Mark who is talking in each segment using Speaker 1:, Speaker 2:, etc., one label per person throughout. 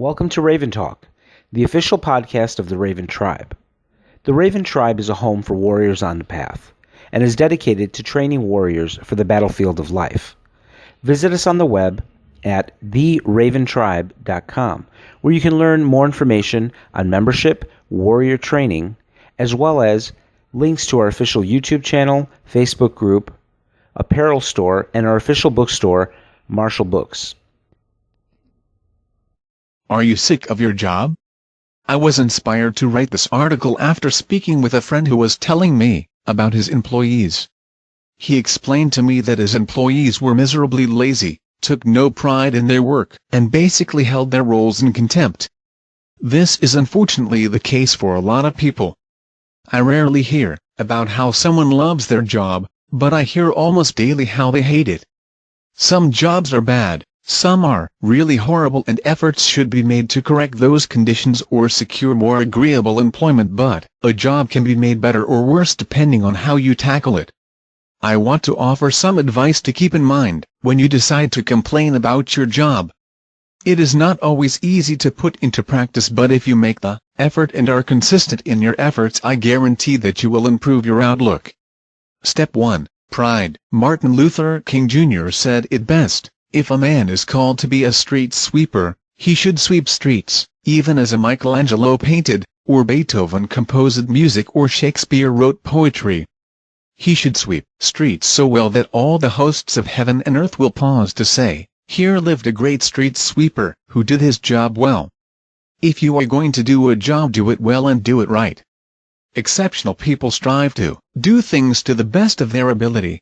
Speaker 1: Welcome to Raven Talk, the official podcast of the Raven Tribe. The Raven Tribe is a home for warriors on the path, and is dedicated to training warriors for the battlefield of life. Visit us on the web at theraventribe.com, where you can learn more information on membership, warrior training, as well as links to our official YouTube channel, Facebook group, apparel store, and our official bookstore, Marshall Books.
Speaker 2: Are you sick of your job? I was inspired to write this article after speaking with a friend who was telling me about his employees. He explained to me that his employees were miserably lazy, took no pride in their work, and basically held their roles in contempt. This is unfortunately the case for a lot of people. I rarely hear about how someone loves their job, but I hear almost daily how they hate it. Some jobs are bad. Some are really horrible, and efforts should be made to correct those conditions or secure more agreeable employment, but a job can be made better or worse depending on how you tackle it. I want to offer some advice to keep in mind when you decide to complain about your job. It is not always easy to put into practice, but if you make the effort and are consistent in your efforts, I guarantee that you will improve your outlook. Step 1. Pride. Martin Luther King Jr. said it best. If a man is called to be a street sweeper, he should sweep streets, even as a Michelangelo painted, or Beethoven composed music, or Shakespeare wrote poetry. He should sweep streets so well that all the hosts of heaven and earth will pause to say, "Here lived a great street sweeper, who did his job well." If you are going to do a job, do it well and do it right. Exceptional people strive to do things to the best of their ability.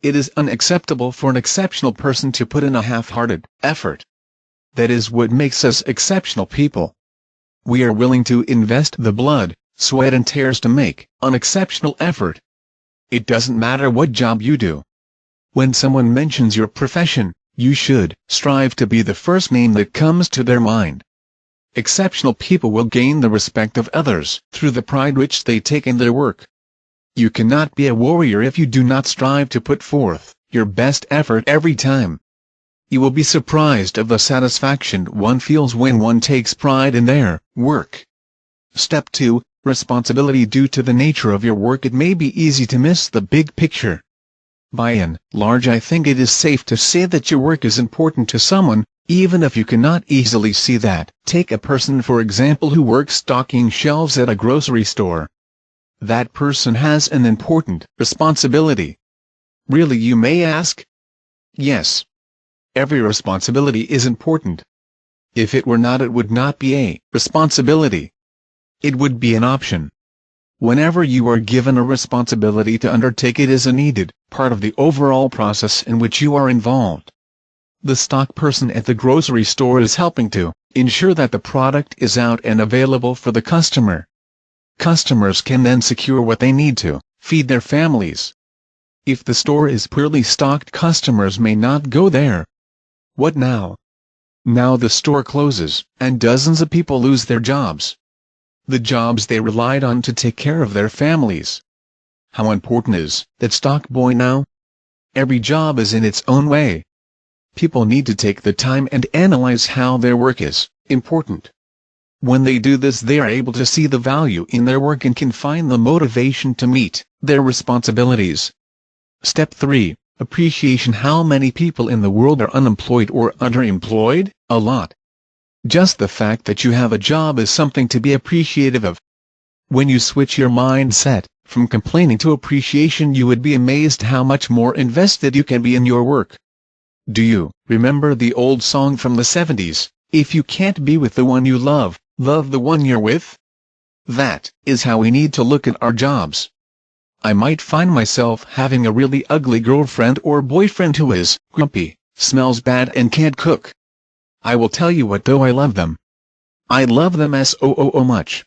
Speaker 2: It is unacceptable for an exceptional person to put in a half-hearted effort. That is what makes us exceptional people. We are willing to invest the blood, sweat and tears to make an exceptional effort. It doesn't matter what job you do. When someone mentions your profession, you should strive to be the first name that comes to their mind. Exceptional people will gain the respect of others through the pride which they take in their work. You cannot be a warrior if you do not strive to put forth your best effort every time. You will be surprised of the satisfaction one feels when one takes pride in their work. Step 2. Responsibility. Due to the nature of your work, it may be easy to miss the big picture. By and large, I think it is safe to say that your work is important to someone, even if you cannot easily see that. Take a person, for example, who works stocking shelves at a grocery store. That person has an important responsibility. Really, you may ask? Yes. Every responsibility is important. If it were not, it would not be a responsibility. It would be an option. Whenever you are given a responsibility to undertake, it is a needed part of the overall process in which you are involved. The stock person at the grocery store is helping to ensure that the product is out and available for the customer. Customers can then secure what they need to feed their families. If the store is poorly stocked, customers may not go there. What now? Now the store closes, and dozens of people lose their jobs. The jobs they relied on to take care of their families. How important is that stock boy now? Every job is in its own way. People need to take the time and analyze how their work is important. When they do this, they are able to see the value in their work and can find the motivation to meet their responsibilities. Step 3. Appreciation. How many people in the world are unemployed or underemployed? A lot. Just the fact that you have a job is something to be appreciative of. When you switch your mindset from complaining to appreciation, you would be amazed how much more invested you can be in your work. Do you remember the old song from the 70s, "If you can't be with the one you love, love the one you're with"? That is how we need to look at our jobs. I might find myself having a really ugly girlfriend or boyfriend who is grumpy, smells bad and can't cook. I will tell you what, though, I love them. I love them so much.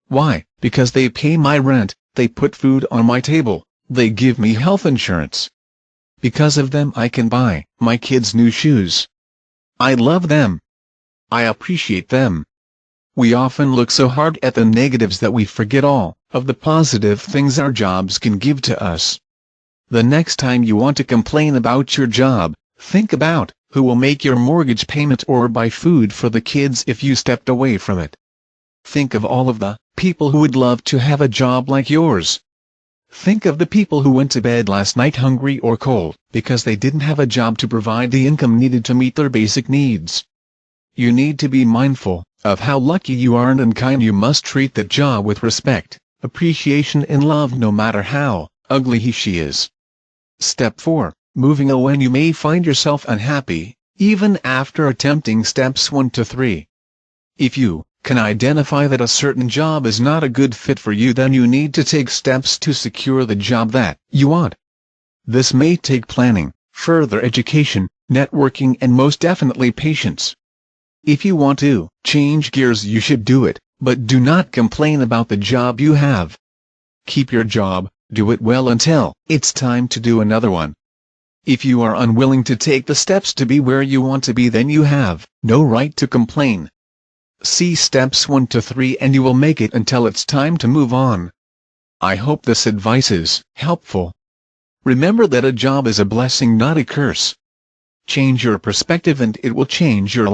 Speaker 2: Why? Because they pay my rent, they put food on my table, they give me health insurance. Because of them I can buy my kids new shoes. I love them. I appreciate them. We often look so hard at the negatives that we forget all of the positive things our jobs can give to us. The next time you want to complain about your job, think about who will make your mortgage payment or buy food for the kids if you stepped away from it. Think of all of the people who would love to have a job like yours. Think of the people who went to bed last night hungry or cold because they didn't have a job to provide the income needed to meet their basic needs. You need to be mindful of how lucky you are and kind. You must treat that job with respect, appreciation and love no matter how ugly she is. Step 4. Moving on. When you may find yourself unhappy, even after attempting steps 1 to 3. If you can identify that a certain job is not a good fit for you, then you need to take steps to secure the job that you want. This may take planning, further education, networking and most definitely patience. If you want to change gears, you should do it, but do not complain about the job you have. Keep your job, do it well until it's time to do another one. If you are unwilling to take the steps to be where you want to be, then you have no right to complain. See steps 1 to 3 and you will make it until it's time to move on. I hope this advice is helpful. Remember that a job is a blessing, not a curse. Change your perspective and it will change your life.